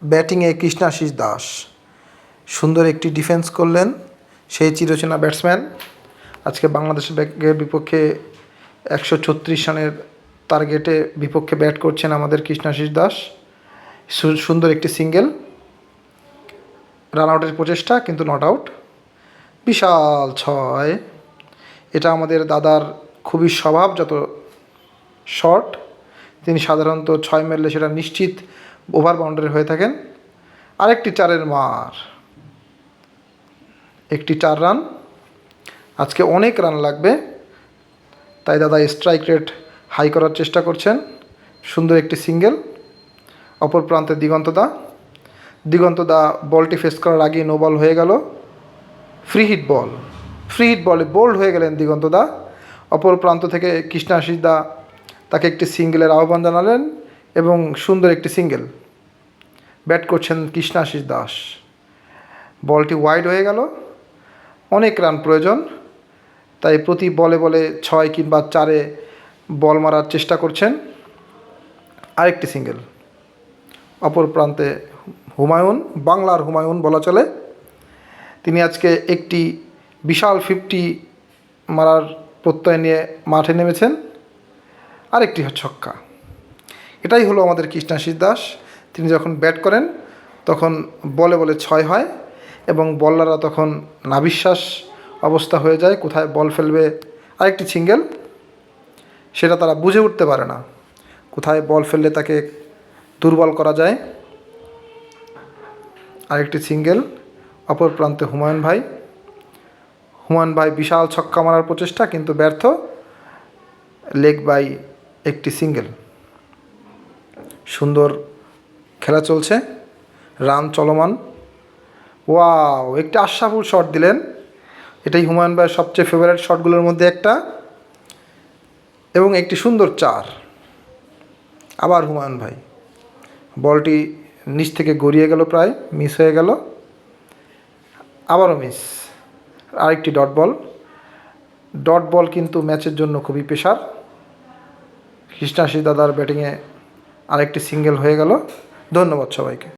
ব্যাটিংয়ে কৃষ্ণাশিস দাস সুন্দর একটি ডিফেন্স করলেন। সেই চিরচেনা ব্যাটসম্যান আজকে বাংলাদেশের বিপক্ষে 136 রানের টার্গেটে বিপক্ষে ব্যাট করছেন আমাদের কৃষ্ণাশিস দাস। সুন্দর একটি সিঙ্গেল, রান আউটের প্রচেষ্টা কিন্তু নট আউট। বিশাল 6। এটা আমাদের দাদার খুবই স্বভাবজাত শট। তিনি সাধারণত 6 মারলে সেটা নিশ্চিত ওভার বাউন্ডারি হয়ে থাকেন। আরেকটি 4-এর মার, একটি 4 রান। আজকে অনেক রান লাগবে, তাই দাদা স্ট্রাইক রেট হাই করার চেষ্টা করছেন। সুন্দর একটি সিঙ্গেল। অপর প্রান্তে দিগন্তদা বলটি ফেস করার আগেই নো বল হয়ে গেল। ফ্রি হিট বলে বোল্ড হয়ে গেলেন দিগন্তদা। অপর প্রান্ত থেকে কৃষ্ণাশিস দা তাকে একটি সিঙ্গেলের আহ্বান জানালেন এবং সুন্দর একটি সিঙ্গেল। ব্যাট করছেন কৃষ্ণাশিস দাস। বলটি ওয়াইড হয়ে গেল। অনেক রান প্রয়োজন, তাই প্রতি বলে 6 কিংবা 4-এ বল মারার চেষ্টা করছেন। আরেকটি সিঙ্গেল। অপর প্রান্তে হুমায়ুন, বাংলার হুমায়ুন বলা চলে, তিনি আজকে একটি বিশাল 50 মারার প্রত্যয় নিয়ে মাঠে নেমেছেন। আরেকটি ছক্কা। এটাই হলো আমাদের কৃষ্ণাশিস দাস। তিনি যখন ব্যাট করেন তখন বলে 6 হয় এবং বলাররা তখন নাভিশ্বাস অবস্থা হয়ে যায়, কোথায় বল ফেলবে। আরেকটি সিঙ্গেল, সেটা তারা বুঝে উঠতে পারে না কোথায় বল ফেললে তাকে দুর্বল করা যায়। আরেকটি সিঙ্গেল। অপর প্রান্তে হুমায়ুন ভাই বিশাল ছক্কা মারার প্রচেষ্টা কিন্তু ব্যর্থ। লেগ বাই একটি সিঙ্গেল। সুন্দর খেলা চলছে, রান চলমান। ওয়াও, একটি আশাফুল শট দিলেন। এটাই হুমায়ুন ভাইয়ের সবচেয়ে ফেভারিট শটগুলোর মধ্যে একটা, এবং একটি সুন্দর 4। আবার হুমায়ুন ভাই, বলটি নিচ থেকে গড়িয়ে গেল, প্রায় মিস হয়ে গেল। আবারও মিস। আরেকটি ডট বল কিন্তু ম্যাচের জন্য খুবই পেশার। কৃষ্ণাশিস দাদার ব্যাটিংয়ে আরেকটি সিঙ্গেল হয়ে গেল। ধন্যবাদ সবাইকে।